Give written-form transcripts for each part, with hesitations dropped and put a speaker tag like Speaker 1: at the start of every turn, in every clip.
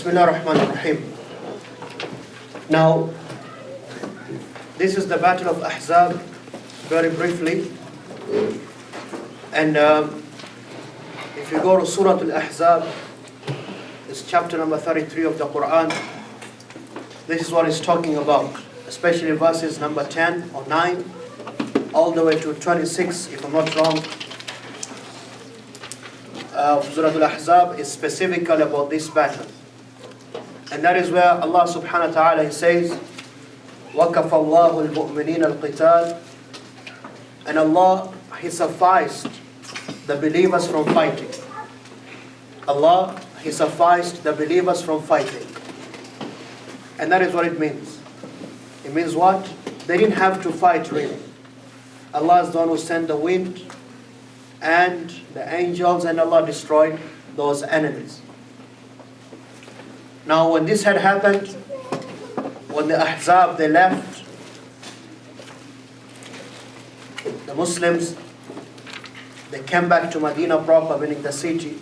Speaker 1: Bismillah ar-Rahman ar-Rahim. Now, this is the Battle of Ahzab, very briefly. And if you go to Surah Al-Ahzab, it's chapter number 33 of the Quran. This is what it's talking about, especially verses number 10 or 9, all the way to 26, if I'm not wrong. Surah Al-Ahzab is specifically about this battle. And that is where Allah subhanahu wa ta'ala says, وَكَفَى اللَّهُ الْمُؤْمِنِينَ الْقِتَالِ. And Allah, He sufficed the believers from fighting. Allah, He sufficed the believers from fighting. And that is what it means. It means what? They didn't have to fight really. Allah is the one who sent the wind and the angels, and Allah destroyed those enemies. Now when this had happened, when the Ahzab, they left, the Muslims, they came back to Medina proper, meaning the city.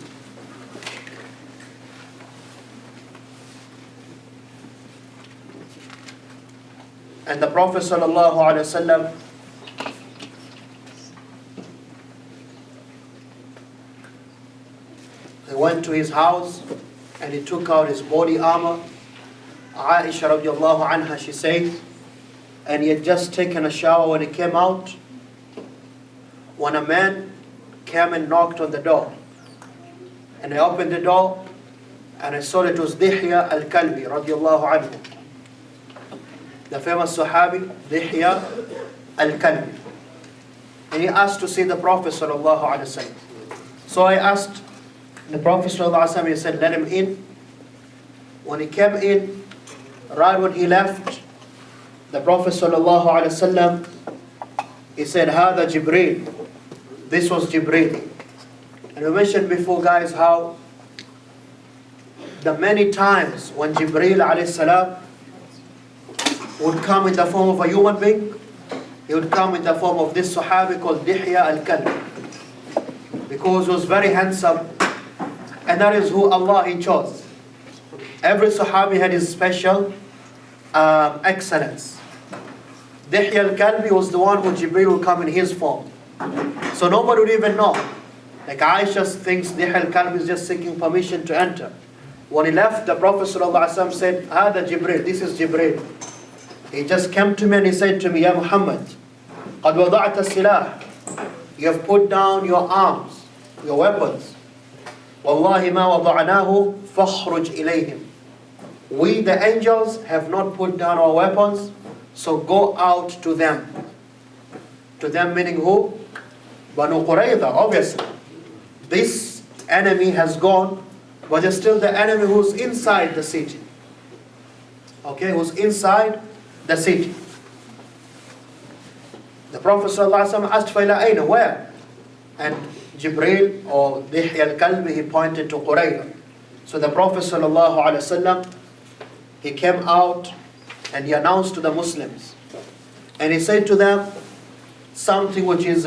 Speaker 1: And the Prophet ﷺ, he went to his house and he took out his body armor. Aisha radiallahu anha, she says, and he had just taken a shower when he came out, when a man came and knocked on the door. And I opened the door and I saw it was Dihya al-Kalbi radiallahu anhu, the famous Sahabi Dihya al-Kalbi. And he asked to see the Prophet sallallahu alaihi wasallam. So I asked the Prophet sallallahu alaihi wasallam, he said, let him in. When he came in, right when he left, the Prophet sallallahu alaihi wasallam, he said, Hada Jibreel. This was Jibreel. And we mentioned before, guys, how the many times when Jibreel alayhi salam would come in the form of a human being, he would come in the form of this Sahabi called Dihya al-Kalbi, because he was very handsome, and that is who Allah He chose. Every Sahabi had his special excellence. Dihya al-Kalbi was the one who Jibreel would come in his form. So nobody would even know. Like Aisha thinks Dihya al-Kalbi is just seeking permission to enter. When he left, the Prophet ﷺ said, Hada Jibreel, this is Jibreel. He just came to me and he said to me, Ya Muhammad, قَدْ وَضَعْتَ السِّلَاحِ. You have put down your arms, your weapons. وَاللَّهِ مَا وَضَعْنَاهُ فَخْرُجْ إِلَيْهِمْ. We, the angels, have not put down our weapons, so go out to them. To them meaning who? Banu Qurayza, obviously. This enemy has gone, but there's still the enemy who's inside the city. Okay, who's inside the city. The Prophet ﷺ asked, فَإِلَىٰ أَيْنَ, where? And Jibreel or Dihya al-Kalbi, he pointed to Qurayza. So the Prophet ﷺ, he came out and he announced to the Muslims. And he said to them something which is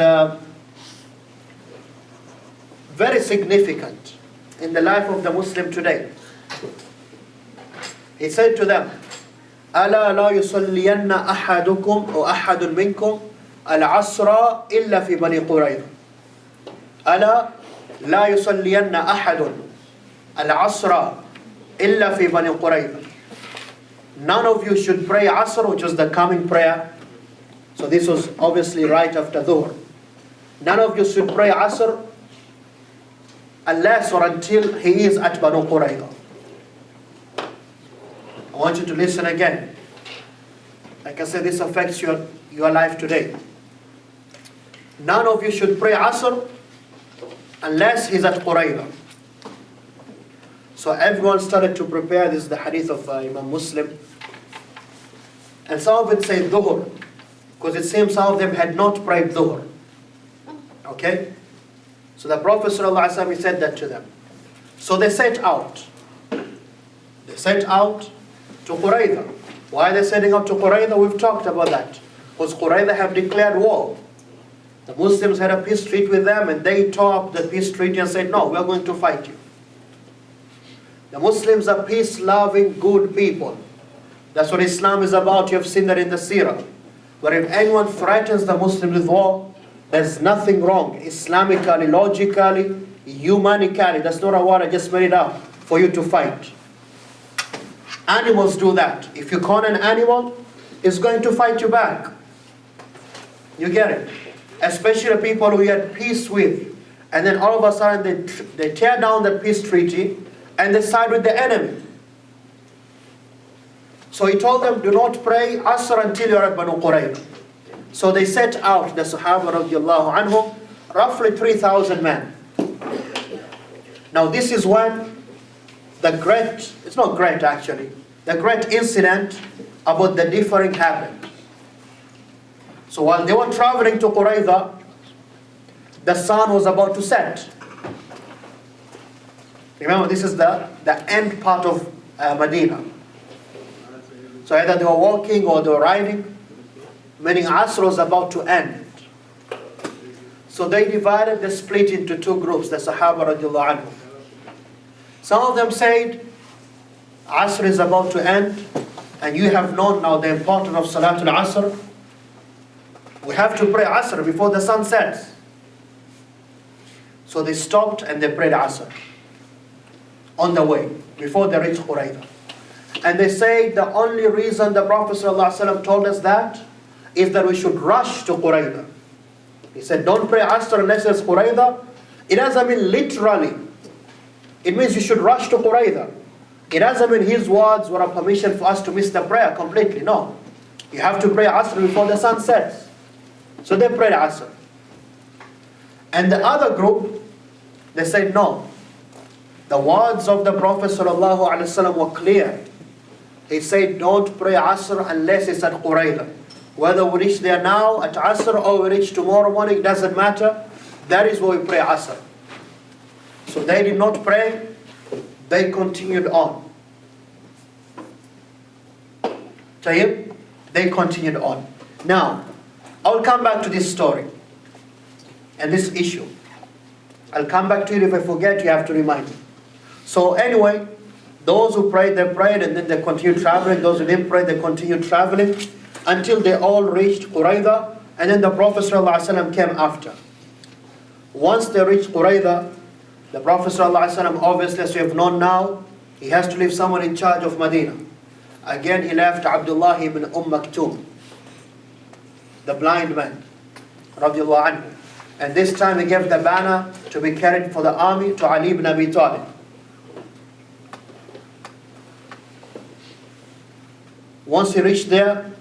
Speaker 1: very significant in the life of the Muslim today. He said to them, أَلَا لَا يُصَلِّيَنَّ أَحَدُكُمْ أو أَحَدٌ مِّنكُمْ الْعَصْرَ إِلَّا فِي بَنِي قُرَيْظَةَ. أَلَا لَا يُصَلِّيَنَّ أَحَدٌ الْعَصْرَ إِلَّا فِي بَنِي قُرَيْظَةَ. None of you should pray Asr, which was the coming prayer. So this was obviously right after Dhuhr. None of you should pray Asr unless or until he is at Banu Qurayza. I want you to listen again. Like I said, this affects your life today. None of you should pray Asr unless he's at Qurayza. So everyone started to prepare. This is the hadith of Imam Muslim. And some of it say Dhuhr, because it seems some of them had not prayed Dhuhr. Okay? So the Prophet ﷺ, he said that to them. So they set out. They set out to Qurayza. Why are they setting out to Qurayza? We've talked about that. Because Qurayza have declared war. The Muslims had a peace treaty with them, and they tore up the peace treaty and said, no, we are going to fight you. The Muslims are peace-loving, good people. That's what Islam is about. You have seen that in the Seerah. Where if anyone threatens the Muslims with war, there's nothing wrong. Islamically, logically, humanically. That's not a war I just made it up for you to fight. Animals do that. If you corner an animal, it's going to fight you back. You get it? Especially the people who you had peace with. And then all of a sudden they tear down the peace treaty and they side with the enemy. So he told them, do not pray Asr until you're at Banu Qurayza. So they set out, the Sahaba radiallahu anhum, roughly 3,000 men. Now this is when the great, it's not great actually, the great incident about the differing happened. So while they were traveling to Qurayza, the sun was about to set. Remember, this is the end part of Medina. So either they were walking or they were riding, meaning Asr was about to end. So they divided, they split into two groups, the Sahaba radiallahu anhu. Some of them said, Asr is about to end, and you have known now the importance of Salatul Asr. We have to pray Asr before the sun sets. So they stopped and they prayed Asr on the way, before they reached Qurayza. And they say the only reason the Prophet ﷺ told us that is that we should rush to Qurayza. He said, don't pray Asr unless it's Qurayza. It doesn't mean literally. It means you should rush to Qurayza. It doesn't mean his words were a permission for us to miss the prayer completely. No. You have to pray Asr before the sun sets. So they prayed Asr. And the other group, they said no. The words of the Prophet ﷺ were clear. He said, don't pray Asr unless it's at Qurayza. Whether we reach there now at Asr or we reach tomorrow morning, doesn't matter. That is where we pray Asr. So they did not pray, they continued on. Tayyib? They continued on. Now, I'll come back to this story and this issue. I'll come back to it. If I forget, you have to remind me. So anyway, those who prayed, they prayed, and then they continued traveling. Those who didn't pray, they continued traveling until they all reached Qurayza, and then the Prophet ﷺ came after. Once they reached Qurayza, the Prophet ﷺ, obviously as you have known now, he has to leave someone in charge of Medina. Again, he left Abdullah ibn Maktum, the blind man, radiallahu anhu. And this time he gave the banner to be carried for the army to Ali ibn Abi Talib. Once he reached there,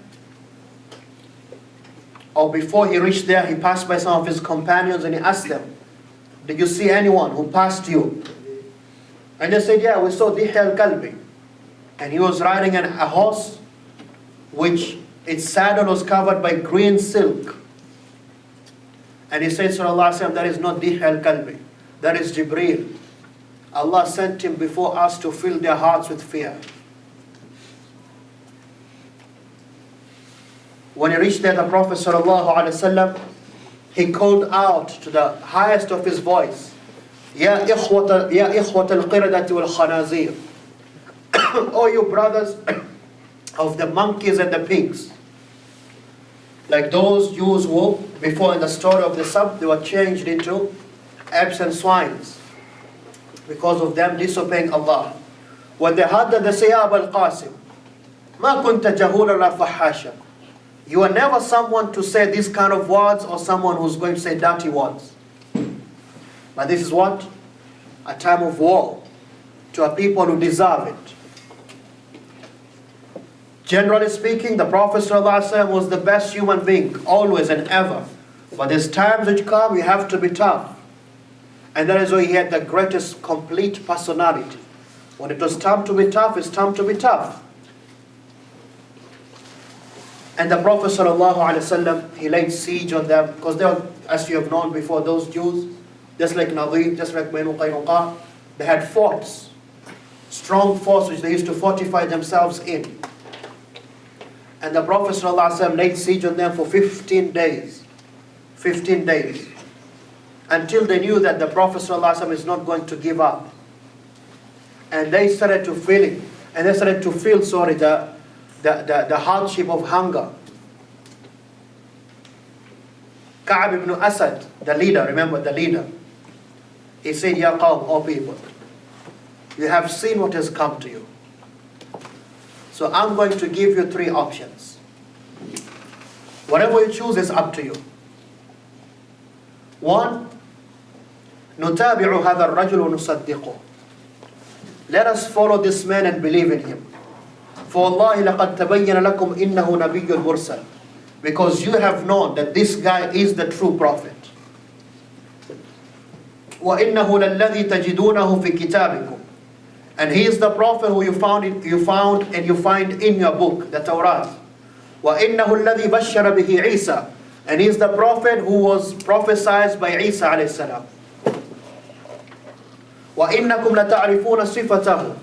Speaker 1: or before he reached there, he passed by some of his companions and he asked them, did you see anyone who passed you? And they said, yeah, we saw Dihy al-Kalbi. And he was riding a horse which its saddle was covered by green silk. And he said, sallallahu alaihi wasallam, that is not Dihy al-Kalbi. That is Jibreel. Allah sent him before us to fill their hearts with fear. When he reached there, the Prophet ﷺ, he called out to the highest of his voice, Ya ikhwat al-qiradati wal-khanazir. O you brothers of the monkeys and the pigs. Like those Jews who, before in the story of the sub, they were changed into apes and swines because of them disobeying Allah. When they heard that, they say, Ya Abul Qasim, ma kunta jahulan la fahasha. You are never someone to say these kind of words or someone who's going to say dirty words. But this is what? A time of war to a people who deserve it. Generally speaking, the Prophet ﷺ was the best human being, always and ever. But there's times which come, you have to be tough. And that is why he had the greatest complete personality. When it was time to be tough, it's time to be tough. And the Prophet ﷺ, he laid siege on them, because they were, as you have known before, those Jews, just like Nadir, just like Banu Qaynuqa, they had forts, strong forts which they used to fortify themselves in. And the Prophet ﷺ laid siege on them for 15 days. 15 days. Until they knew that the Prophet ﷺ is not going to give up. and they started to feel it. And they started to feel, the hardship of hunger. Ka'b ibn Asad, the leader, remember the leader, he said, Ya qawm, O people, you have seen what has come to you. So I'm going to give you 3 options. Whatever you choose is up to you. 1, نتابع هذا الرجل ونصدقه. Let us follow this man and believe in him. فوالله لقد تبين لكم إنه نبي مرسل. Because you have known that this guy is the true prophet. وإنه للذي تجدونه في كتابكم. And he is the prophet who you found in your book, the Torah. وإنه الذي بشر به عيسى. And he is the prophet who was prophesied by Isa alayhi salam. وَإِنَّكُمْ لَتَعْرِفُونَ صِفَتَهُ.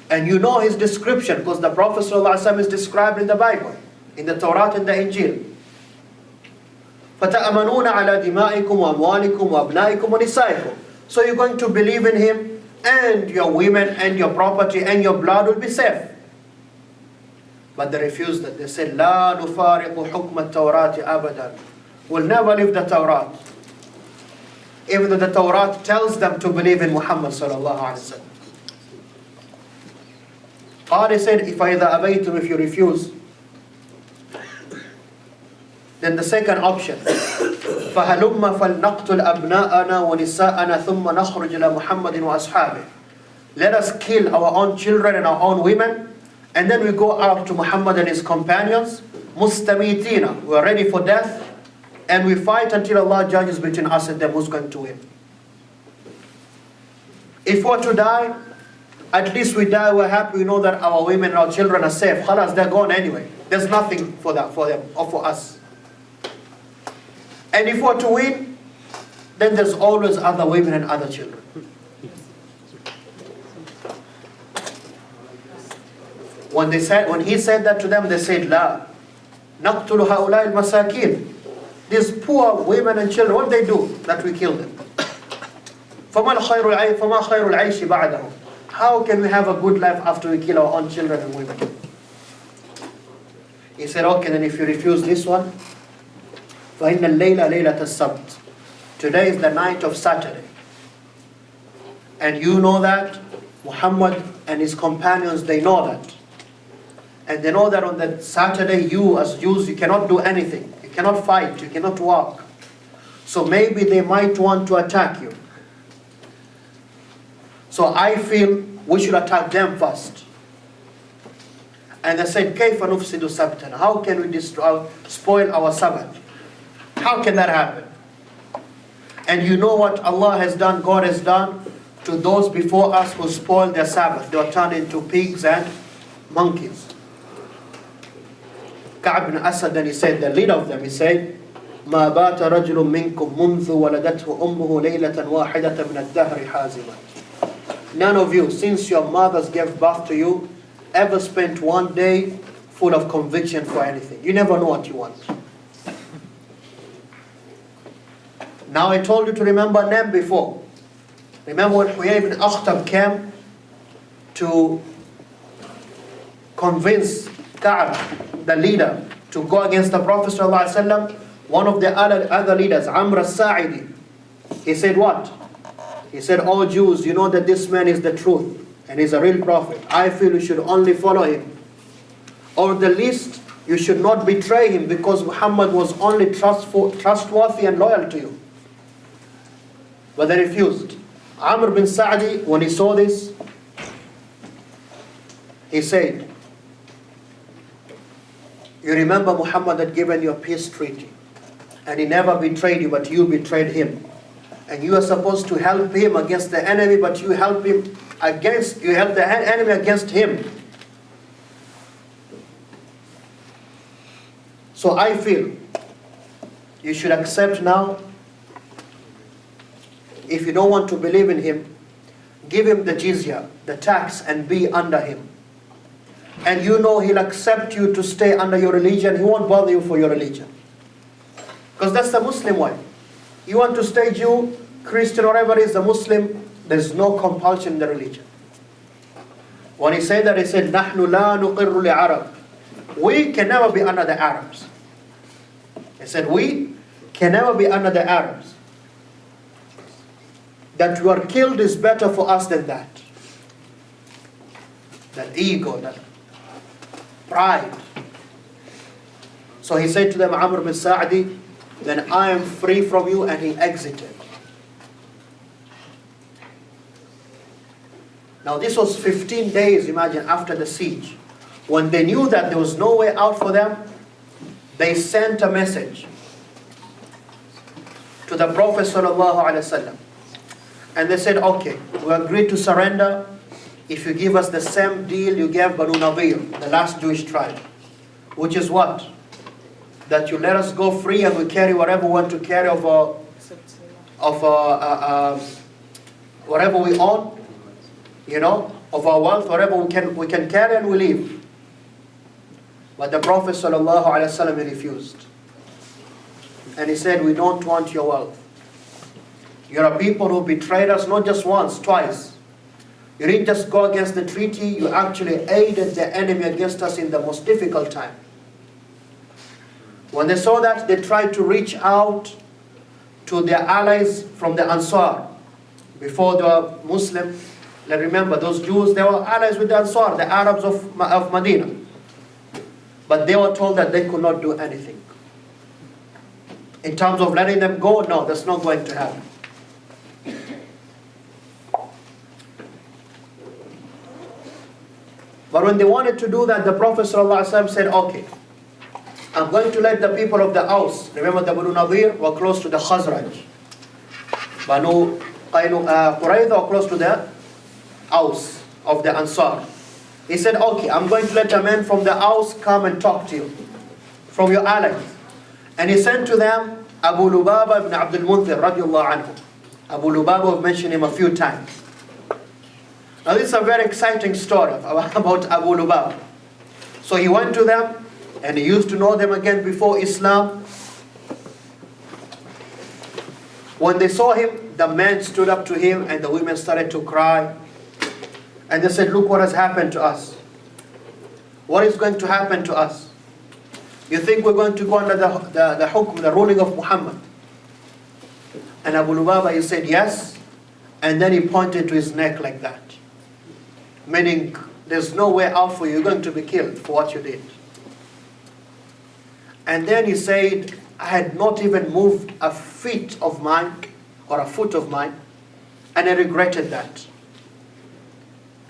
Speaker 1: And you know his description, because the Prophet ﷺ is described in the Bible, in the Torah and the Injil. فَتَأْمَنُونَ عَلَى دِمَائِكُمْ وَأَمْوَالِكُمْ وَأَبْنَائِكُمْ وَنِسَائِكُمْ. So you're going to believe in him, and your women and your property and your blood will be safe. But they refused that. They said, لَا نُفَارِقُ حُكْمَ التَّوْرَاتِ أَبَدًا. We'll never leave the Torah. Even though the Torah tells them to believe in Muhammad sallallahu alaihi wasallam. Allah said, فَإِذَا أَبَيْتُمْ, if you refuse. Then the second option, فَهَلُمَّ فَلْنَقْتُلْ أَبْنَاءَنَا وَنِسَاءَنَا ثُمَّ نَخْرُجْ إِلَى مُحَمَّدٍ وَأَصْحَابِهِ. Let us kill our own children and our own women, and then we go out to Muhammad and his companions, مُسْتَمِيتِينَ, we are ready for death, and we fight until Allah judges between us and them who's going to win. If we're to die, at least we die, we're happy, we know that our women and our children are safe. Khalas, they're gone anyway. There's nothing for them or for us. And if we're to win, then there's always other women and other children. When he said that to them, they said, La, naqtulu haulai al-masakin. These poor women and children, what they do that we kill them? فَمَا خَيْرُ الْعَيْشِ بَعْدَهُ. How can we have a good life after we kill our own children and women? He said, okay, then if you refuse this one, فَإِنَّ اللَّيْلَ لَيْلَةَ السَّبْتِ. Today is the night of Saturday. And you know that, Muhammad and his companions, they know that. And they know that on that Saturday, you as Jews, you cannot do anything. You cannot fight, you cannot walk. So maybe they might want to attack you. So I feel we should attack them first. And they said, كَيْفَ نُفْسِدُ سَبْتَنَا. How can we spoil our Sabbath? How can that happen? And you know what Allah has done, God has done to those before us who spoiled their Sabbath. They were turned into pigs and monkeys. Ka'b ibn Asad, then he said, the leader of them, he said, مَا بَاتَ رَجُلٌ مِّنْكُمْ مُنْذُ وَلَدَتْهُ أُمُّهُ لَيْلَةً وَاحِدَةً مِنَ الدَّهْرِ حَازِمًا. None of you, since your mothers gave birth to you, ever spent one day full of conviction for anything. You never know what you want. Now I told you to remember them before. Remember when Huyay ibn Akhtab came to convince Ka'b, the leader, to go against the Prophet ﷺ, one of the other leaders, Amr al-Sa'idi, he said what? He said, "Oh Jews, you know that this man is the truth and he's a real prophet. I feel you should only follow him. Or the least, you should not betray him, because Muhammad was only trustworthy and loyal to you." But they refused. Amr bin Sa'di, when he saw this, he said, "You remember Muhammad had given you a peace treaty, and he never betrayed you, but you betrayed him. And you are supposed to help him against the enemy, but you help the enemy against him. So I feel you should accept now. If you don't want to believe in him, give him the jizya, the tax, and be under him. And you know he'll accept you to stay under your religion. He won't bother you for your religion. Because that's the Muslim way. You want to stay Jew, Christian, whatever it is, the Muslim, there's no compulsion in the religion. When he said that, he said, نَحْنُ لَا نُقِرُّ لِعَرَبٍ. We can never be under the Arabs. He said, we can never be under the Arabs. That you are killed is better for us than that. That ego, that pride. So he said to them, Amr bin Sa'di, then I am free from you, and he exited. Now this was 15 days, imagine, after the siege. When they knew that there was no way out for them, they sent a message to the Prophet ﷺ. And they said, okay, we agree to surrender if you give us the same deal you gave Banu Nadir, the last Jewish tribe. Which is what? That you let us go free and we carry whatever we want to carry of whatever we own, of our wealth, whatever we can carry, and we leave. But the Prophet ﷺ refused. And he said, we don't want your wealth. You're a people who betrayed us not just once, twice. You didn't just go against the treaty, you actually aided the enemy against us in the most difficult time. When they saw that, they tried to reach out to their allies from the Ansar. Before they were Muslim, remember those Jews, they were allies with the Ansar, the Arabs of Medina. But they were told that they could not do anything. In terms of letting them go, no, that's not going to happen. But when they wanted to do that, the Prophet ﷺ said, okay, I'm going to let the people of the Aus, remember the Banu Nadir were close to the Khazraj. Banu Qurayza were close to the Aus of the Ansar. He said, okay, I'm going to let a man from the Aus come and talk to you, from your allies. And he sent to them Abu Lubaba ibn Abdul Munthir radiallahu anhu. Abu Lubaba, we've mentioned him a few times. Now this is a very exciting story about Abu Lubaba. So he went to them, and he used to know them again before Islam. When they saw him, the men stood up to him and the women started to cry. And they said, look what has happened to us. What is going to happen to us? You think we're going to go under the hukm, the ruling of Muhammad? And Abu Lubaba, he said, yes. And then he pointed to his neck like that. Meaning, there's no way out for you. You're going to be killed for what you did. And then he said, I had not even moved a feet of mine, or a foot of mine, and I regretted that.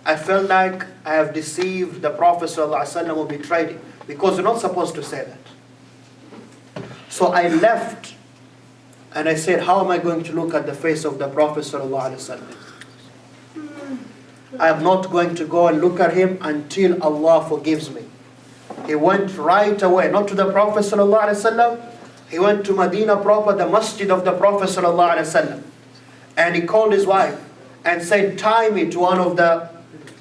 Speaker 1: I felt like I have deceived the Prophet ﷺ who betrayed him, because you're not supposed to say that. So I left, and I said, how am I going to look at the face of the Prophet ﷺ? I am not going to go and look at him until Allah forgives me. He went right away, not to the Prophet ﷺ. He went to Medina proper, the Masjid of the Prophet ﷺ. And he called his wife and said, tie me to one of the,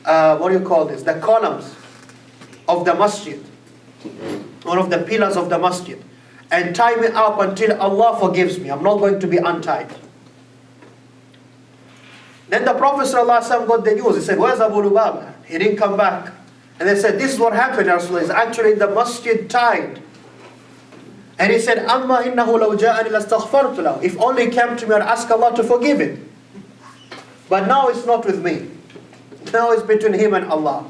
Speaker 1: the columns of the Masjid. One of the pillars of the Masjid. And tie me up until Allah forgives me. I'm not going to be untied. Then the Prophet ﷺ got the news. He said, where's Abu Lubaba? He didn't come back. And they said, this is what happened, Rasulullah. He's actually in the Masjid tied. And he said, Amma innahu law ja'ani lastaghfartu lahu. If only he came to me and asked Allah to forgive him. But now it's not with me. Now it's between him and Allah.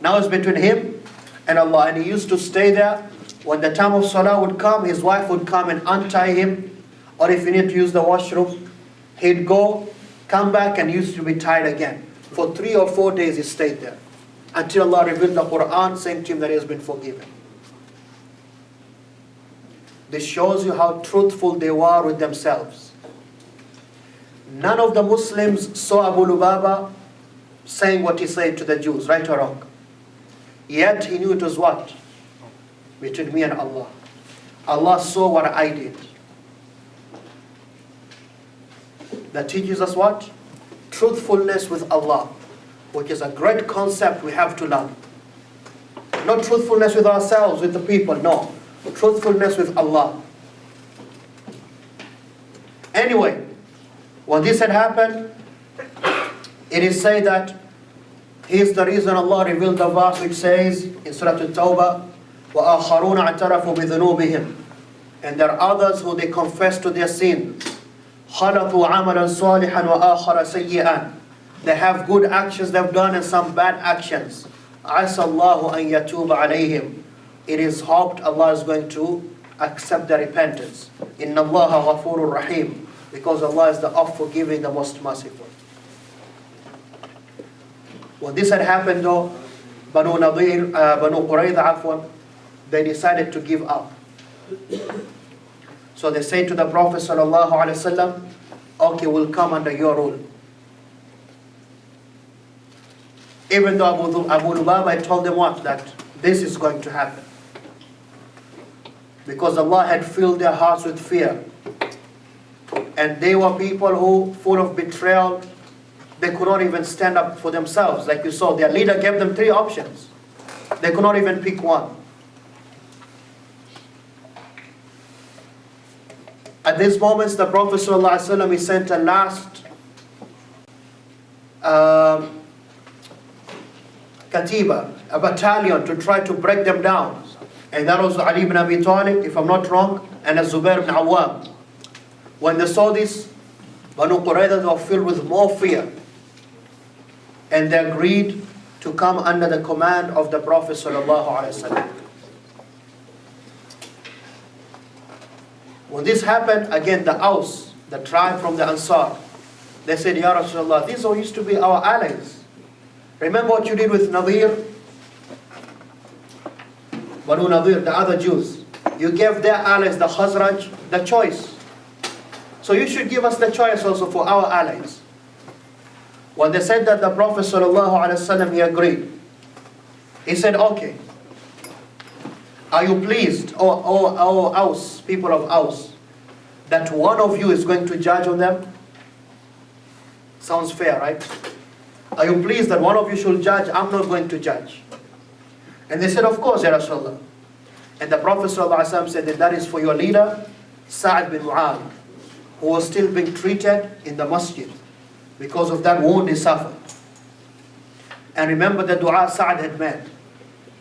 Speaker 1: Now it's between him and Allah. And he used to stay there. When the time of Salah would come, his wife would come and untie him. Or if he needed to use the washroom, he'd go, come back, and used to be tied again. For 3 or 4 days he stayed there. Until Allah revealed the Quran saying to him that he has been forgiven. This shows you how truthful they were with themselves. None of the Muslims saw Abu Lubaba saying what he said to the Jews, right or wrong. Yet he knew it was what? Between me and Allah. Allah saw what I did. That teaches us what? Truthfulness with Allah, which is a great concept we have to learn. Not truthfulness with ourselves, with the people, no. Truthfulness with Allah. Anyway, when this had happened, it is said that Here's the reason Allah revealed the verse which says in Surah At-Tawbah, وَآخَرُونَ اعْتَرَفُوا بِذُنُوبِهِمْ. And there are others who they confess to their sins. خَلَطُوا عَمَلًا صَالِحًا وَآخَرَ سَيِّئًا. They have good actions they've done and some bad actions. عَسَى اللَّهُ أَن يَتُوبَ عَلَيْهِمْ. It is hoped Allah is going to accept their repentance. إِنَّ اللَّهَ غَفُورٌ رَحِيمٌ. Because Allah is the oft-forgiving, the most merciful. When this had happened though, Banu Qurayza, they decided to give up. So they say to the Prophet sallallahu alaihi wasallam, okay, we'll come under your rule. Even though Abu Lubaba told them what? That this is going to happen. Because Allah had filled their hearts with fear. And they were people who, full of betrayal, they could not even stand up for themselves. Like you saw, their leader gave them 3 options. They could not even pick one. At these moments, the Prophet ﷺ, he sent a last katiba, a battalion to try to break them down. And that was Ali ibn Abi Talib, if I'm not wrong, and Zubair ibn Awwam. When they saw this, Banu Qurayza were filled with more fear. And they agreed to come under the command of the Prophet ﷺ. When this happened, again the Aus, the tribe from the Ansar, they said, Ya Rasulullah, these all used to be our allies. Remember what you did with Nadir? Banu Nadir, the other Jews. You gave their allies, the Khazraj, the choice. So you should give us the choice also for our allies. When they said that, the Prophet ﷺ, he agreed. He said, okay, are you pleased, O Aus, people of Aus, that one of you is going to judge on them? Sounds fair, right? Are you pleased that one of you should judge? I'm not going to judge. And they said, of course, Ya Rasulullah. And the Prophet ﷺ said that is for your leader, Sa'd bin Mu'adh, who was still being treated in the Masjid because of that wound he suffered. And remember the dua Sa'd had made.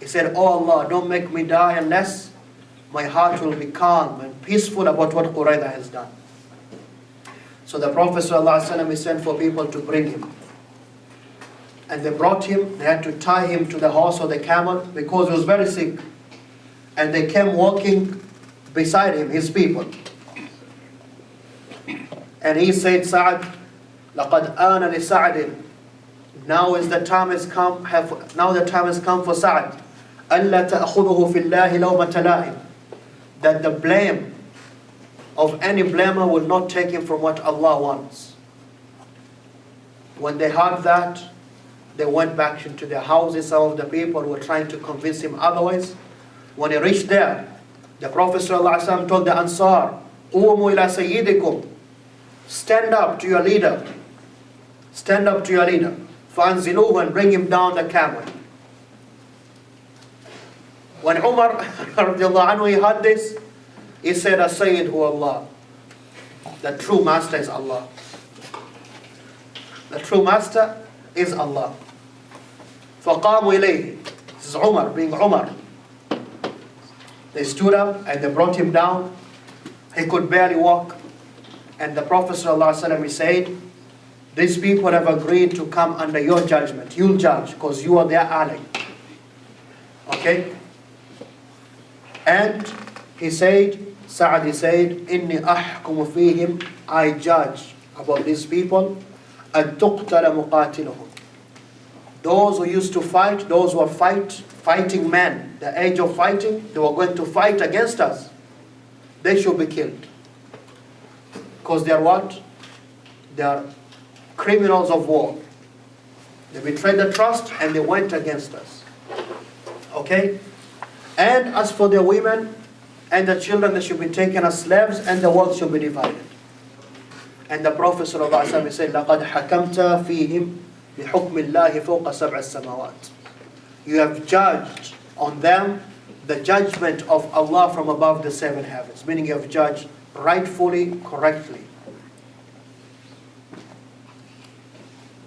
Speaker 1: He said, oh Allah, don't make me die unless my heart will be calm and peaceful about what Qurayza has done. So the Prophet ﷺ sent for people to bring him. And they brought him, they had to tie him to the horse or the camel because he was very sick. And they came walking beside him, his people. And he said, Sa'd, لَقَدْ آنَ لِسَعْدٍ. Now the time has come for Sa'd. أَلَّا تَأْخُذُهُ فِي اللَّهِ لَوْمَةَ لَائِمٍ. That the blame of any blamer will not take him from what Allah wants. When they heard that, they went back into their houses. Some of the people were trying to convince him otherwise. When he reached there, the Prophet ﷺ told the Ansar, قُومُوا إِلَى سَيِّدِكُمْ. Stand up to your leader. Stand up to your leader. فَأَنزِلُوهُ, and bring him down the camel. When Umar radiallahu anhu, he heard this, he said, As-Sayyid hu Allah. The true master is Allah. The true master is Allah. فَقَامُوا إِلَيْهِ. This is Umar, being Umar. They stood up and they brought him down. He could barely walk. And the Prophet ﷺ, he said, these people have agreed to come under your judgment. You'll judge because you are their ally. Okay? And he said, Sa'd, he said, إِنِّي أَحْكُمُ فِيهِمْ. I judge about these people. أَن تُقْتَلَ مُقَاتِلُهُمْ. Those who used to fight, those who are fighting men, the age of fighting, they were going to fight against us. They should be killed. Because they are what? They are criminals of war. They betrayed the trust and they went against us. Okay? And as for the women and the children, they should be taken as slaves and the wealth should be divided. And the Prophet ﷺ said, لَقَدْ حَكَمْتَ فِيهِمْ بِحُكْمِ اللَّهِ فَوْقَ سَبْعِ السَّمَوَاتِ. You have judged on them the judgment of Allah from above the 7 heavens. Meaning you have judged rightfully, correctly.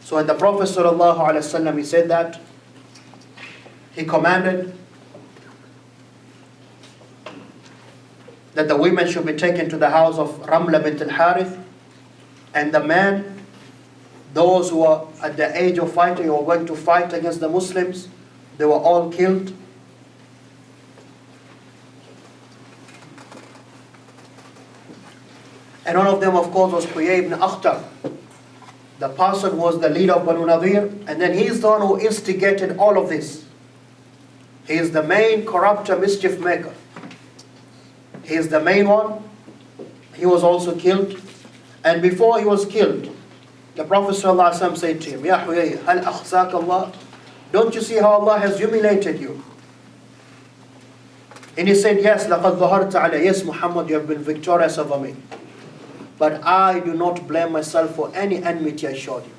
Speaker 1: So when the Prophet ﷺ, he said that, he commanded that the women should be taken to the house of Ramla bint al-Harith, and the men, those who were at the age of fighting or going to fight against the Muslims, they were all killed. And one of them, of course, was Huyay ibn Akhtar. The person was the leader of Banu Nadir, and then he is the one who instigated all of this. He is the main corrupter, mischief maker. He is the main one. He was also killed. And before he was killed, the Prophet ﷺ said to him, Ya Huyay, hal akhzaka Allah? Don't you see how Allah has humiliated you? And he said, yes, لَقَدْ ظَهَرْتَ عَلَيْهِ. Yes, Muhammad, you have been victorious over me. But I do not blame myself for any enmity I showed you.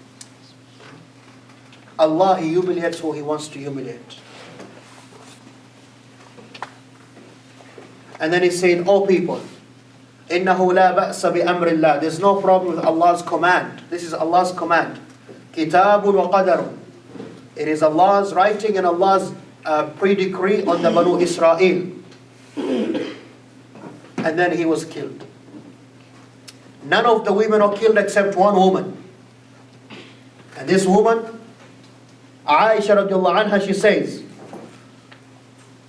Speaker 1: Allah, He humiliates who He wants to humiliate. And then He said, O people, إِنَّهُ لَا بَأْسَ بِأَمْرِ اللَّهِ. There's no problem with Allah's command. This is Allah's command. كِتَابٌ وَقَدَرٌ. It is Allah's writing and Allah's pre-decree on the Banu Israel. And then he was killed. None of the women are killed except one woman. And this woman, Aisha radiallahu anha, she says,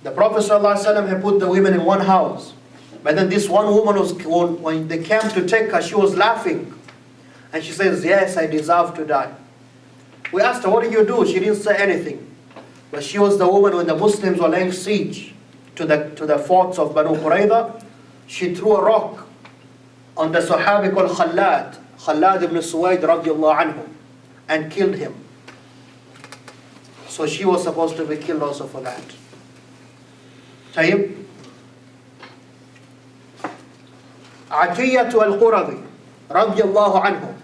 Speaker 1: the Prophet ﷺ had put the women in one house. But then this one woman was, when they came to take her, she was laughing. And she says, yes, I deserve to die. We asked her, what did you do? She didn't say anything. But she was the woman when the Muslims were laying siege to the forts of Banu Qurayza. She threw a rock on the Sahabi called Khalad ibn Suwaid radiallahu anhu, and killed him. So she was supposed to be killed also for that. Tayyib. Atiyatu al-Qurazi radiallahu anhu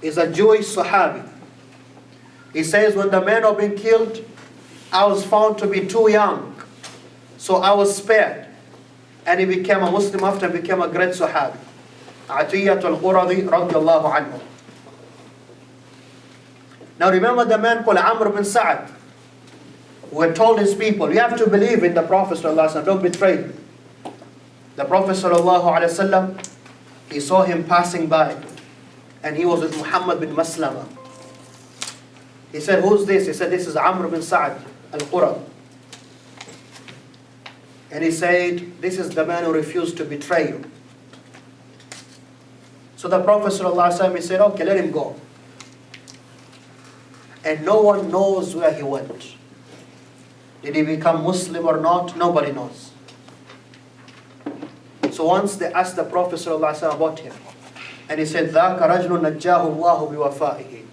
Speaker 1: is a Jewish Sahabi. He says, when the men are being killed, I was found to be too young. So I was spared. And he became a Muslim after and became a great Sahabi. Atiyatu al-Qurazi radiallahu anhu. Now remember the man called Amr bin Sa'ad, who had told his people, you have to believe in the Prophet ﷺ, don't betray him. The Prophet ﷺ, he saw him passing by, and he was with Muhammad bin Maslama. He said, who's this? He said, this is Amr bin Sa'ad al-Qurazi. And he said, this is the man who refused to betray you. So the Prophet ﷺ, he said, okay, let him go. And no one knows where he went. Did he become Muslim or not? Nobody knows. So once they asked the Prophet ﷺ about him, and he said, ذَاكَ رَجْلٌ نَجَّاهُ اللَّهُ بِوَفَائِهِ.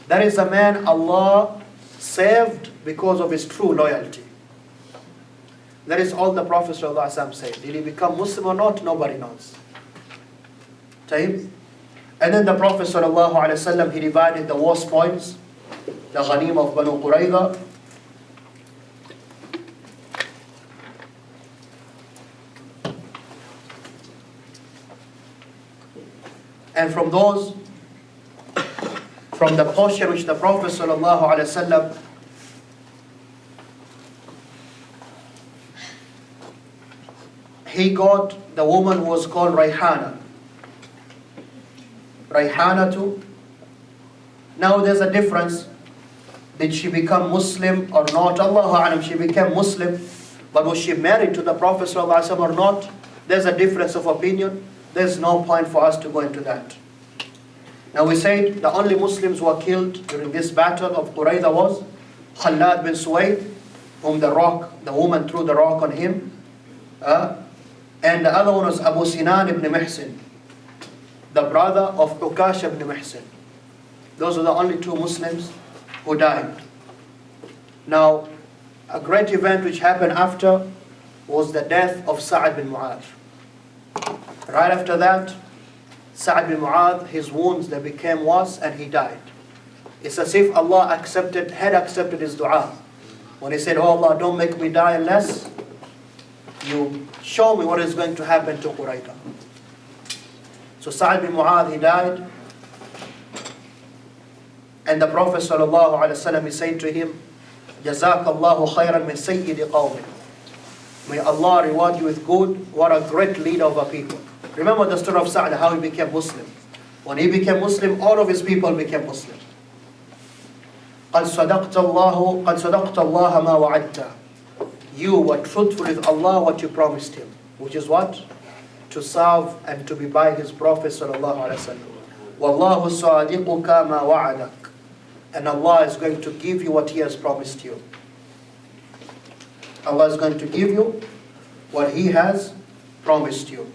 Speaker 1: That is a man Allah saved because of his true loyalty. That is all the Prophet ﷺ said. Did he become Muslim or not? Nobody knows. And then the Prophet ﷺ, he divided the war spoils, the ghanim of Banu Qurayza. And from those, from the portion which the Prophet ﷺ he got the woman who was called Rehanna. Rehanna too. Now there's a difference. Did she become Muslim or not? Allahu A'lam, she became Muslim. But was she married to the Prophet ﷺ or not? There's a difference of opinion. There's no point for us to go into that. Now we said the only Muslims who were killed during this battle of Qurayza was Khalad bin Suwaid, whom the woman threw the rock on him. And the other one was Abu Sinan ibn Mihsin, the brother of Ukash ibn Mihsin. Those are the only two Muslims who died. Now, a great event which happened after was the death of Sa'ad bin Mu'adh. Right after that, Sa'ad bin Mu'adh, his wounds, they became worse and he died. It's as if Allah had accepted his dua. When he said, oh Allah, don't make me die unless you show me what is going to happen to Qurayza. So Sa'ad bin Mu'adh, he died. And the Prophet ﷺ is saying to him, جَزَاكَ اللَّهُ خَيْرًا مِنْ سَيِّدِ قَوْمٍ. May Allah reward you with good. What a great leader of a people. Remember the story of Sa'd, how he became Muslim. When he became Muslim, all of his people became Muslim. قَدْ صَدَقْتَ اللَّهَ مَا وَعَدْتَ. You were truthful with Allah what you promised him. Which is what? To serve and to be by his Prophet sallallahu alaihi wasallam. وَاللَّهُ صَادِقُكَ مَا وَعَدَكَ. And Allah is going to give you what he has promised you. Allah is going to give you what he has promised you.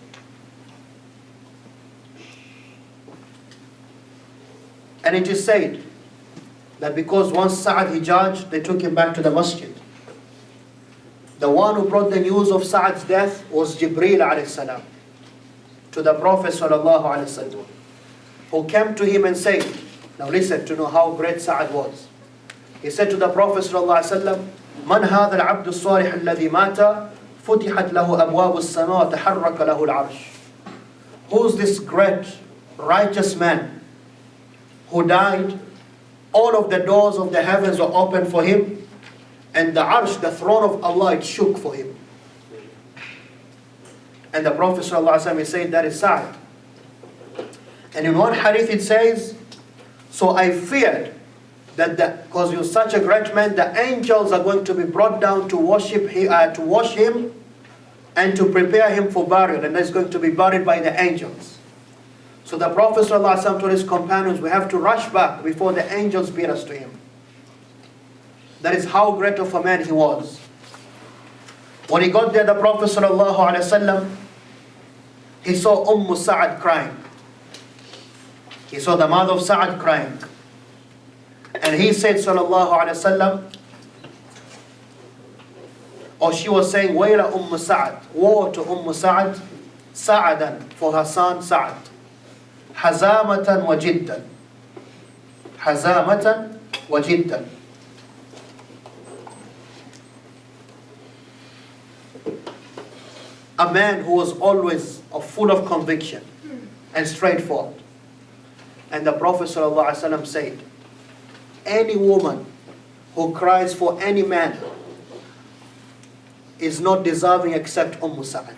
Speaker 1: And it is said that because once Sa'd he judged, they took him back to the Masjid. The one who brought the news of Sa'd's death was Jibreel alayhi salam to the Prophet sallallahu alayhi wasallam, who came to him and said, now listen to know how great Sa'd was. He said to the Prophet sallallahu alayhi wasallam, من هذا العبد الصالح الذي مات فتحت له أبواب السماء وتحرك له العرش. Who's this great righteous man who died? All of the doors of the heavens were opened for him, and the arsh, the throne of Allah, it shook for him. And the Prophet ﷺ said, that is Sa'd. And in one hadith it says, so I feared that because you're such a great man, the angels are going to be brought down to worship to wash him and to prepare him for burial, and he's going to be buried by the angels. So the Prophet ﷺ told his companions, we have to rush back before the angels bear us to him. That is how great of a man he was. When he got there, the Prophet ﷺ, he saw Sa'd crying. He saw the mother of Sa'd crying. And he said, sallallahu alayhi wasallam, or she was saying, Wayla Sa'd, woe to Sa'd, Sa'adan, for her son Sa'd. Hazamatan wa jiddan. Hazamatan wa jiddan. A man who was always full of conviction and straightforward. And the Prophet ﷺ said, any woman who cries for any man is not deserving except Sa'd.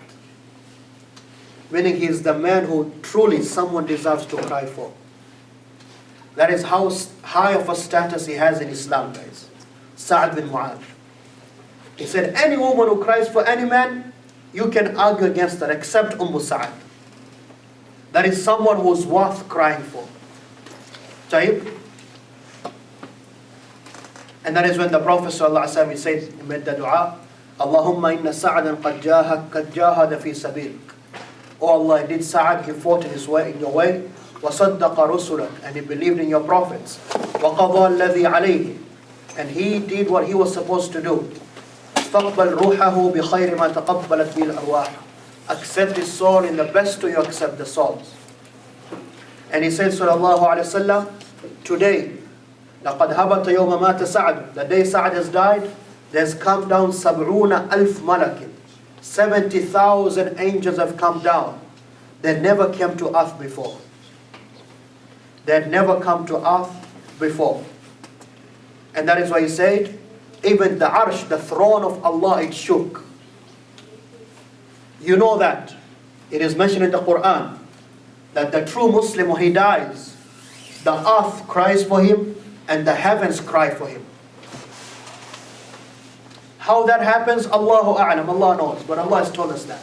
Speaker 1: Meaning he is the man who truly someone deserves to cry for. That is how high of a status he has in Islam, guys. Sa'd bin Mu'adh. He said, any woman who cries for any man, you can argue against her except Sa'd. That is someone who is worth crying for. Taib? And that is when the Prophet ﷺ said, he made the dua, Allahumma inna Sa'dan qad jahada fi sabilk. Oh Allah, indeed Sa'd, he fought in his way, in your way, وَصَدَّقَ رُسُلَكَ, and he believed in your prophets, وَقَضَى الَّذِي عَلَيْهِ, and he did what he was supposed to do. فَقْبَلْ رُوحَهُ بِخَيْرِ مَا تَقَبَّلَتْ بِهِ الْأَرْوَاحِ. Accept his soul in the best way you accept the souls. And he said, sallallahu alayhi wa sallam, today, لَقَدْ هَبَتَ يَوْمَ مَاتَ سَعْدٌ, the day Sa'd has died, there's come down سَبْعُونَ أَلْفْ مَلَكٍ, 70,000 angels have come down. They never came to earth before. They had never come to earth before. And that is why he said, even the arsh, the throne of Allah, it shook. You know that. It is mentioned in the Quran that the true Muslim, when he dies, the earth cries for him and the heavens cry for him. How that happens, Allahu A'lam, Allah knows, but Allah has told us that.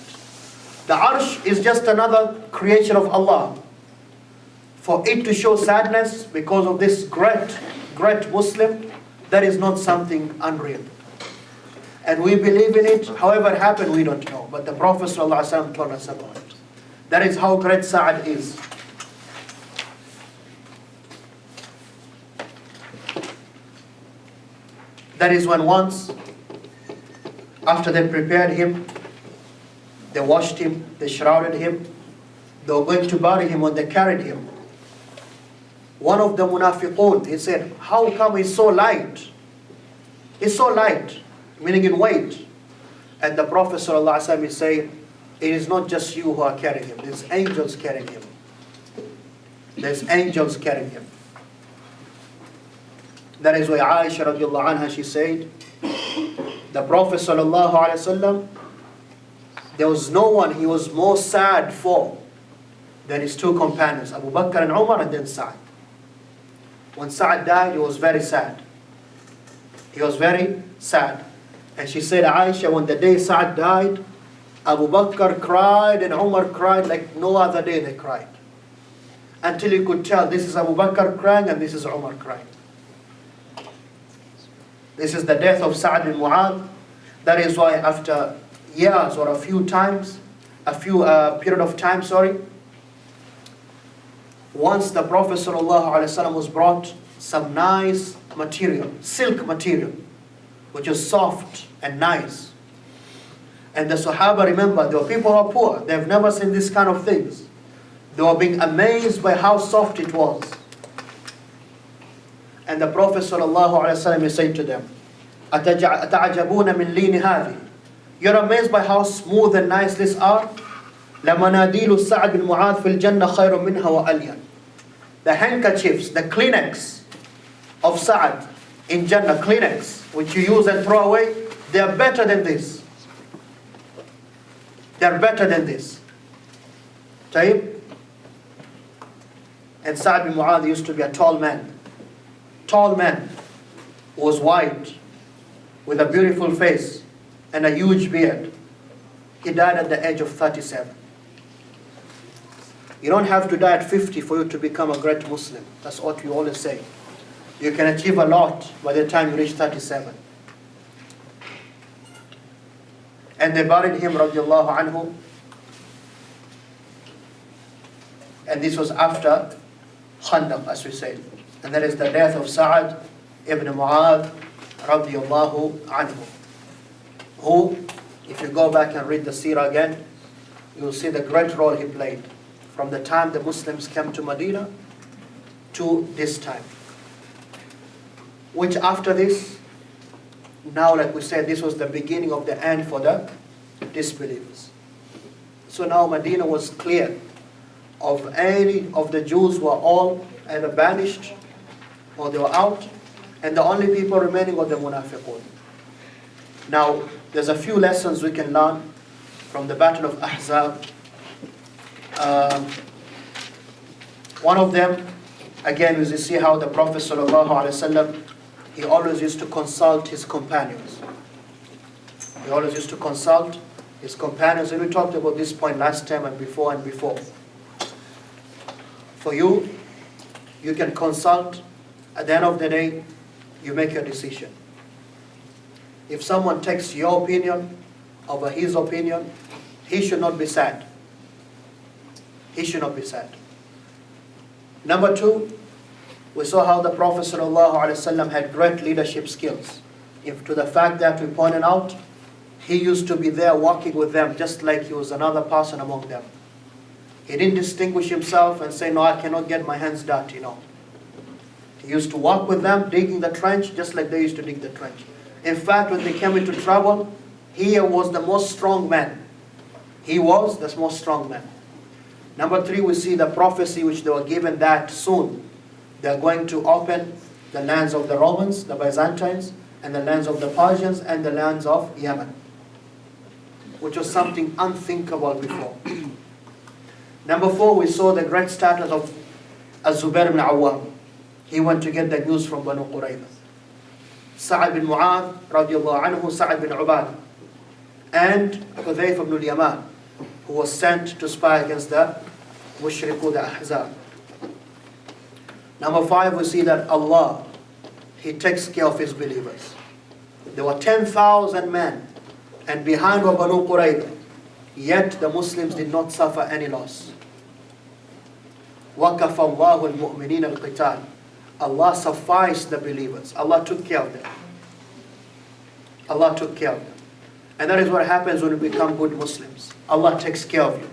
Speaker 1: The arsh is just another creation of Allah. For it to show sadness because of this great Muslim, that is not something unreal. And we believe in it, however it happened, we don't know. But the Prophet ﷺ told us about it. That is how great Sa'd is. That is when once, after they prepared him, they washed him, they shrouded him, they were going to bury him when they carried him. One of the munafiqun, he said, how come he's so light? He's so light, meaning in weight. And the Prophet ﷺ is saying, it is not just you who are carrying him, there's angels carrying him. There's angels carrying him. That is why Aisha radiallahu anha, she said, the Prophet sallallahu alaihi wasallam, there was no one he was more sad for than his two companions, Abu Bakr and Umar, and then Sa'd. When Sa'd died, he was very sad. He was very sad. And she said, Aisha, when the day Sa'd died, Abu Bakr cried and Umar cried like no other day they cried. Until you could tell this is Abu Bakr crying and this is Umar crying. This is the death of Sa'd bin Mu'adh. That is why after years or a period of time, once the Prophet ﷺ was brought some nice material, silk material, which is soft and nice. And the Sahaba, remember, there were people who are poor. They have never seen this kind of things. They were being amazed by how soft it was. And the Prophet ﷺ said to them, أَتَعْجَبُونَ مِنْ لِينِ هَذِهِ. You're amazed by how smooth and nice these are? لَمَنَادِيلُ السَّعْدِ بِن مُعَاذ فِي الْجَنَّةِ خَيْرٌ مِنْهَا وَأَلْيَنَ. The handkerchiefs, the Kleenex of Sa'd in Jannah, Kleenex, which you use and throw away, they are better than this. They are better than this. Tayyib? And Sa'd bin Mu'adh used to be a tall man. Tall man, who was white, with a beautiful face and a huge beard. He died at the age of 37. You don't have to die at 50 for you to become a great Muslim. That's what we always say. You can achieve a lot by the time you reach 37. And they buried him, radiallahu anhu. And this was after Khandaq, as we said. And that is the death of Sa'd ibn Mu'adh, radiallahu anhu. Who, if you go back and read the Seerah again, you will see the great role he played from the time the Muslims came to Medina to this time. Which after this, now like we said, this was the beginning of the end for the disbelievers. So now Medina was clear of any of the Jews were all either banished or they were out, and the only people remaining were the munafiqun. Now, there's a few lessons we can learn from the Battle of Ahzab. One of them, again, is you see how the Prophet ﷺ, he always used to consult his companions. He always used to consult his companions, and we talked about this point last time and before and before. For you, you can consult. At the end of the day, you make your decision. If someone takes your opinion over his opinion, he should not be sad. He should not be sad. Number two, we saw how the Prophet ﷺ had great leadership skills. To the fact that we pointed out, he used to be there walking with them just like he was another person among them. He didn't distinguish himself and say, no, I cannot get my hands dirty, no. He used to walk with them, digging the trench, just like they used to dig the trench. In fact, when they came into trouble, he was the most strong man. He was the most strong man. Number three, we see the prophecy which they were given that soon they are going to open the lands of the Romans, the Byzantines, and the lands of the Persians, and the lands of Yemen, which was something unthinkable before. Number four, we saw the great status of Az-Zubair ibn Awwam. He went to get the news from Banu Qurayza. Sa'd bin Mu'adh, radiallahu anhu, Sa'd bin Ubadah, and Hudayf ibn al-Yaman, who was sent to spy against the Mushrikun, the Ahzab. Number five, we see that Allah, He takes care of His believers. There were 10,000 men, and behind were Banu Qurayza, yet the Muslims did not suffer any loss. وَكَفَى اللَّهُ الْمُؤْمِنِينَ الْقِتَالِ. Allah sufficed the believers. Allah took care of them. Allah took care of them. And that is what happens when we become good Muslims. Allah takes care of you.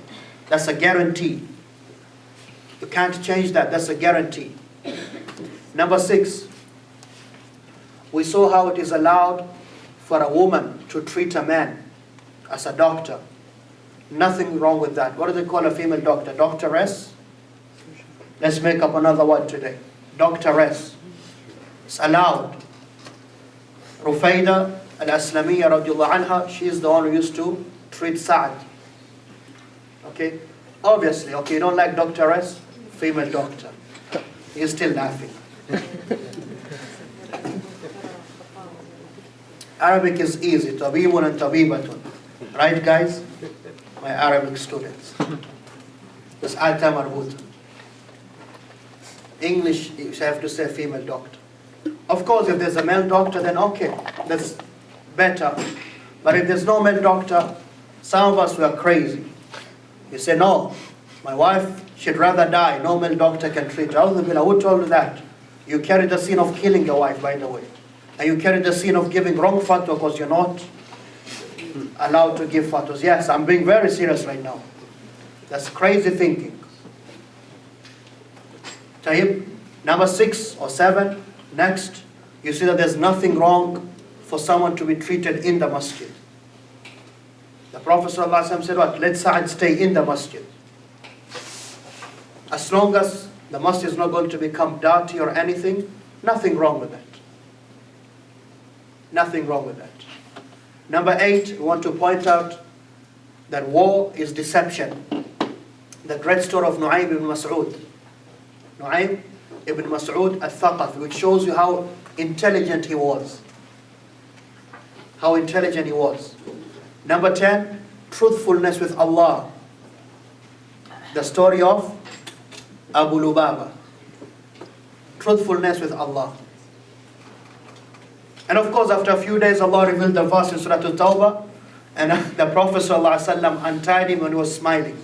Speaker 1: That's a guarantee. You can't change that. That's a guarantee. Number six, we saw how it is allowed for a woman to treat a man as a doctor. Nothing wrong with that. What do they call a female doctor? Doctoress? Let's make up another word today. Doctoress. It's allowed. Rufayda al-Aslamiyya radiallahu anha, she is the one who used to treat Sa'd. Okay? Obviously, okay, you don't like Dr. S? Female doctor. He's still laughing. Arabic is easy. Tabibun and tabibatun. Right, guys? My Arabic students. It's alta marbuta. English, you have to say female doctor. Of course, if there's a male doctor, then okay, that's better. But if there's no male doctor, some of us were crazy. You say, no, my wife, she'd rather die. No male doctor can treat her. Who told you that? You carry the sin of killing your wife, by the way. And you carry the sin of giving wrong fatwa because you're not allowed to give fatwas. Yes, I'm being very serious right now. That's crazy thinking. Tayyib, number 6 or 7. Next, you see that there's nothing wrong for someone to be treated in the masjid. The Prophet ﷺ said what? Let Sa'd stay in the masjid. As long as the masjid is not going to become dirty or anything, nothing wrong with that. Nothing wrong with that. Number 8, we want to point out that war is deception. The great story of Nu'aym ibn Mas'ud. Nu'aym ibn Mas'ud al-Thaqafi, which shows you how intelligent he was. How intelligent he was. Number 10, truthfulness with Allah. The story of Abu Lubaba. Truthfulness with Allah. And of course, after a few days, Allah revealed the verse in Surah At-Tawbah, and the Prophet ﷺ untied him when he was smiling.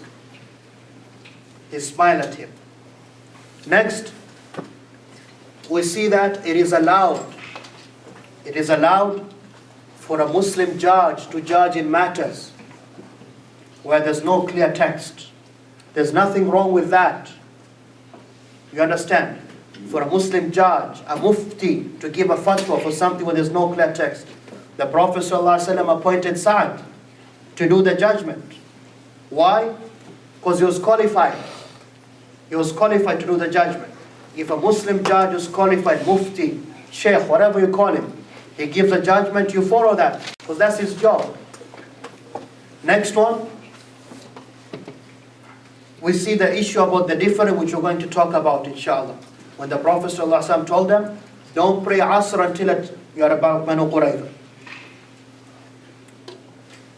Speaker 1: He smiled at him. Next, we see that it is allowed for a Muslim judge to judge in matters where there's no clear text. There's nothing wrong with that. You understand? For a Muslim judge, a mufti, to give a fatwa for something where there's no clear text. The Prophet ﷺ appointed Sa'd to do the judgment. Why? Because he was qualified. He was qualified to do the judgment. If a Muslim judge is qualified, mufti, sheikh, whatever you call him, he gives a judgment, you follow that, because that's his job. Next one, we see the issue about the difference, which we're going to talk about, inshallah. When the Prophet ﷺ told them, don't pray Asr until you are about Banu Qurayza.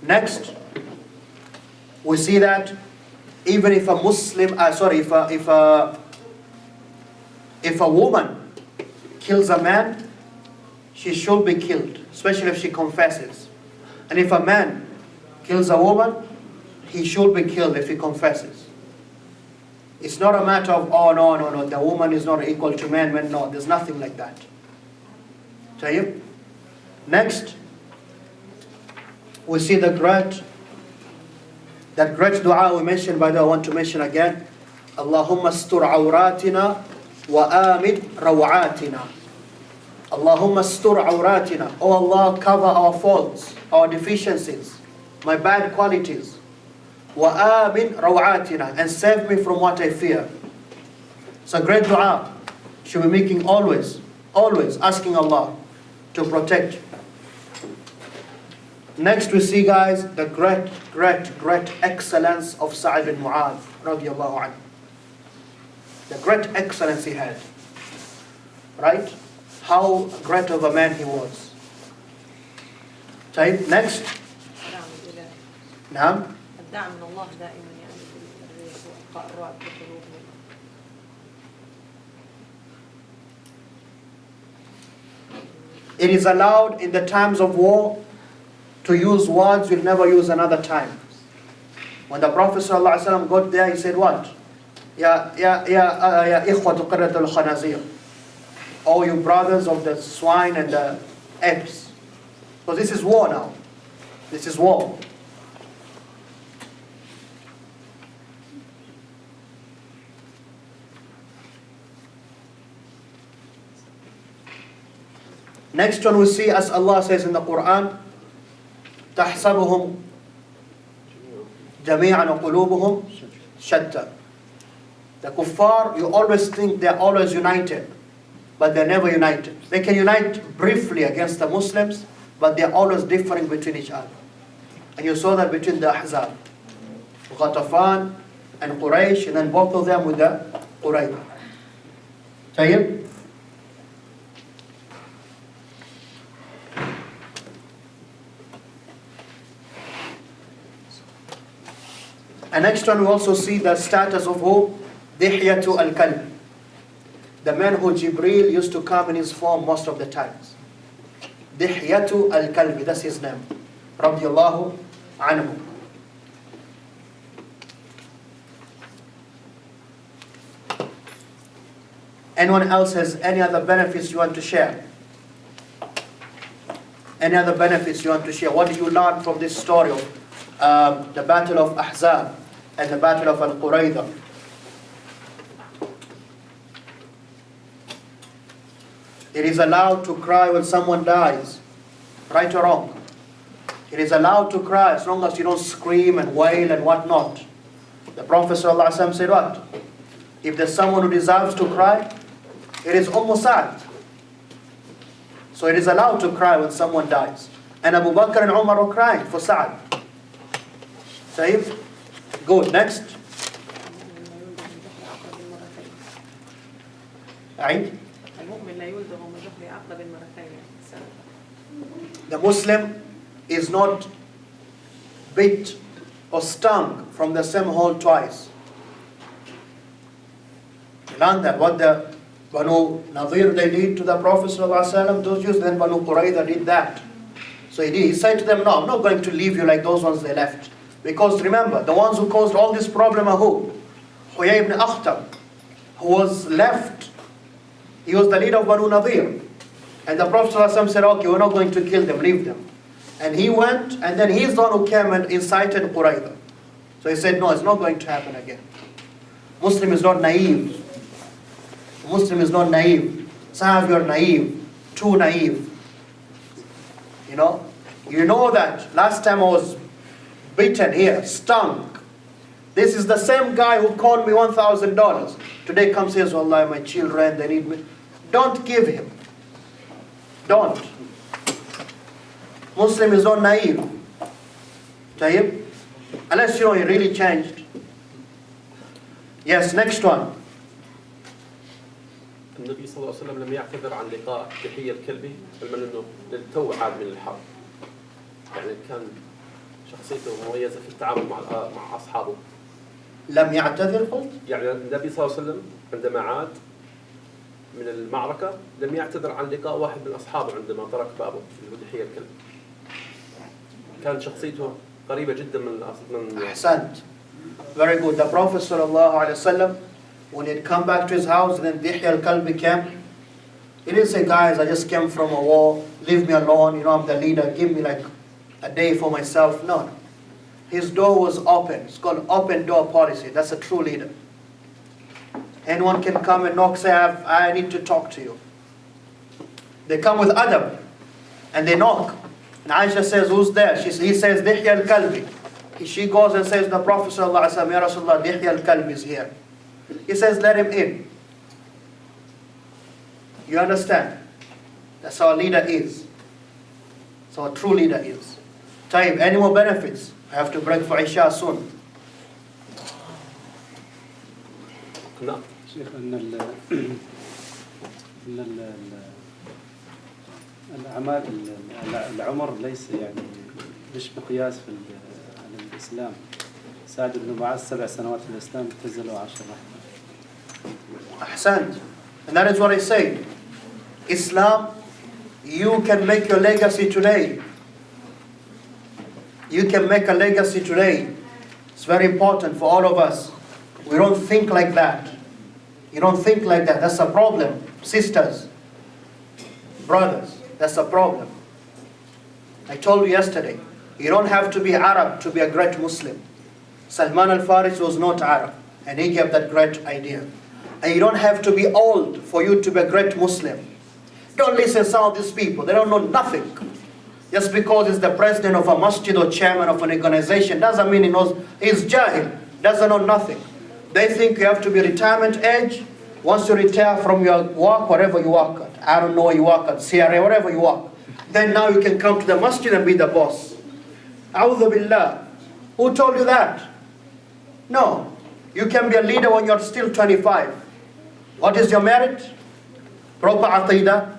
Speaker 1: Next, we see that even if a Muslim, if a woman kills a man, she should be killed, especially if she confesses. And if a man kills a woman, he should be killed if he confesses. It's not a matter of, oh no, the woman is not equal to men. No, there's nothing like that. Tayyib. Next, we see that great dua we mentioned, by the way, I want to mention again. Allahumma astur awratina wa amid rawatina. Allahumma astur awratina. Oh Allah, cover our faults, our deficiencies, my bad qualities. Wa amin rawatina, and save me from what I fear. It's a great dua. Should be making always asking Allah to protect you. Next we see, guys, the great excellence of Sa'd bin Mu'adh radiallahu anhu. The great excellence he had. Right? How great of a man he was. Type next. Naam.
Speaker 2: الدعم من الله دائما يعني في الرعب في قلوبهم.
Speaker 1: It is allowed in the times of war to use words you'll never use another time. When the Prophet ﷺ got there, he said what? Ya ikhwatu qirrat al-khanazir. Oh, you brothers of the swine and the apes. So this is war now. This is war. Next one we see, as Allah says in the Quran, تَحْسَبُهُمْ جَمِيعًا وَقُلُوبُهُمْ شَتَّى. The kuffar, you always think they're always united. but they're never united. They can unite briefly against the Muslims, but they're always differing between each other. And you saw that between the Ahzab, Ghatafan and Quraysh, and then both of them with the Quraysh. Tayyib? And next one we also see the status of who? Dihyatu al-Kalb. The man who Jibreel used to come in his form most of the times. Dihyatu al-Kalbi, that's his name. Radiyallahu anhu. Anyone else has any other benefits you want to share? Any other benefits you want to share? What do you learn from this story of the battle of Ahzab and the battle of Al-Quraydah? It is allowed to cry when someone dies, right or wrong. It is allowed to cry as long as you don't scream and wail and whatnot. The Prophet ﷺ said what? If there's someone who deserves to cry, it is Sa'd. So it is allowed to cry when someone dies. And Abu Bakr and Umar were crying for Sa'd. Saif? Good, next. Right? The Muslim is not bit or stung from the same hole twice. You learn that what the Banu Nadir they did to the Prophet ﷺ, those Jews, then Banu Qurayza did that. So he said to them, no, I'm not going to leave you like those ones they left. Because remember, the ones who caused all this problem are who? Huyay ibn Akhtab, who was left. He was the leader of Banu Nadir. And the Prophet ﷺ said, okay, we're not going to kill them, leave them. And he went, and then he's the one who came and incited Qurayza. So he said, no, it's not going to happen again. Muslim is not naive. Muslim is not naive. Some of you are naive, too naive. You know that last time I was beaten here, stung. This is the same guy who called me $1,000. Today comes and says, Allah, my children, they need me. Don't give him. Don't. Muslim is not naive. Tayyib? Unless he really changed. Yes, next one.
Speaker 3: النبي صلى الله عليه وسلم لم يعتذر عن لقاء دحية الكلبي علما انه للتو عاد من الحرب. يعني كان شخصيته مميزة في التعامل مع اصحابه.
Speaker 1: لم يعتذر قلت؟
Speaker 3: يعني النبي صلى الله عليه وسلم عندما عاد من المعركة لم يعتذر عن لقاء واحد من اصحابه عندما ترك بابه اللي هو دحية الكلب. كان شخصيته قريبة جدا من
Speaker 1: أحسنت. Very good. The Prophet sallallahu alaihi wasallam, when he'd come back to his house, then Dihya al-Kalbi came. He didn't say, guys, I just came from a war, leave me alone, I'm the leader, give me like a day for myself. No. His door was open. It's called open door policy. That's a true leader. Anyone can come and knock, say, I need to talk to you. They come with adab, and they knock. And Aisha says, who's there? He says, Dihya al-Kalbi. She goes and says, the Prophet sallallahu alaihi wasallam, Ya Rasulullah, Dihya al-Kalbi is here. He says, let him in. You understand? That's how a leader is. That's how a true leader is. Taib, any more benefits? I have to break for Isha soon.
Speaker 3: نعم.
Speaker 4: شيخ الأعمال العمر ليس يعني مش مقياس في الإسلام. سعد بن معاذ 7 سنوات في الإسلام اعتزل 10
Speaker 1: Ahsant. And that is what I say. Islam, you can make your legacy today. You can make a legacy today. It's very important for all of us. We don't think like that. You don't think like that. That's a problem. Sisters, brothers, that's a problem. I told you yesterday, you don't have to be Arab to be a great Muslim. Salman al-Farisi was not Arab, and he gave that great idea. And you don't have to be old for you to be a great Muslim. Don't listen to some of these people. They don't know nothing. Just because he's the president of a masjid or chairman of an organization doesn't mean he knows. He's jahil, doesn't know nothing. They think you have to be retirement age, Once you retire from your work, wherever you work at, I don't know where you work at, Seerah, wherever you work, then now you can come to the masjid and be the boss. A'udhu billah. Who told you that? No. You can be a leader when you're still 25. What is your merit? Proper aqidah,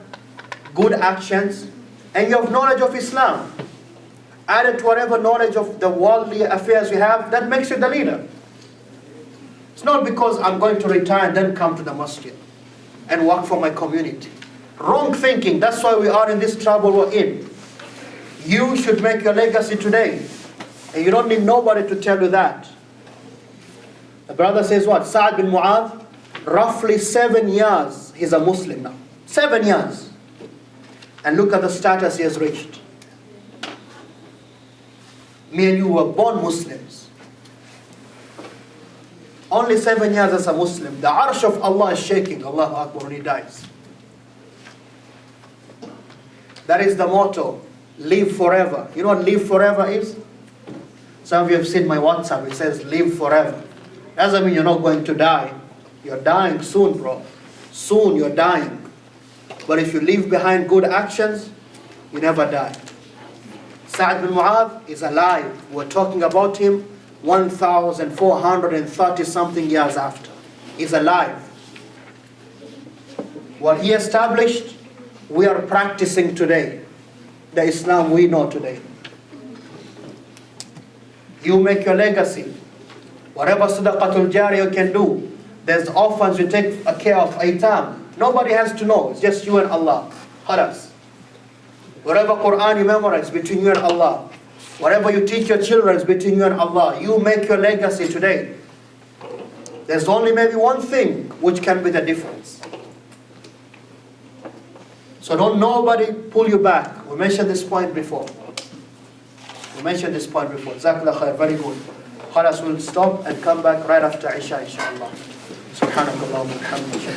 Speaker 1: good actions, and you have knowledge of Islam. Added to whatever knowledge of the worldly affairs you have, that makes you the leader. It's not because I'm going to retire and then come to the masjid and work for my community. Wrong thinking. That's why we are in this trouble we're in. You should make your legacy today. And you don't need nobody to tell you that. The brother says what? Sa'ad bin Mu'adh, roughly 7 years, he's a Muslim now. 7 years. And look at the status he has reached. Me and you were born Muslims. Only 7 years as a Muslim. The arsh of Allah is shaking, Allahu Akbar, when he dies. That is the motto. Live forever. You know what live forever is? Some of you have seen my WhatsApp. It says live forever. Doesn't mean you're not going to die. You're dying soon, bro. Soon you're dying. But if you leave behind good actions, you never die. Sa'ad bin Mu'adh is alive. We're talking about him 1,430 something years after. He's alive. What he established, we are practicing today. The Islam we know today. You make your legacy. Whatever sadaqatul jariyah you can do. There's orphans you take care of, aitam. Nobody has to know. It's just you and Allah. Khalas. Whatever Quran you memorize, between you and Allah. Whatever you teach your children is between you and Allah. You make your legacy today. There's only maybe one thing which can be the difference. So don't nobody pull you back. We mentioned this point before. Jazakallah khair, very good. Khalas, we'll stop and come back right after Isha, inshallah. Subhanakallah wa bihamdika.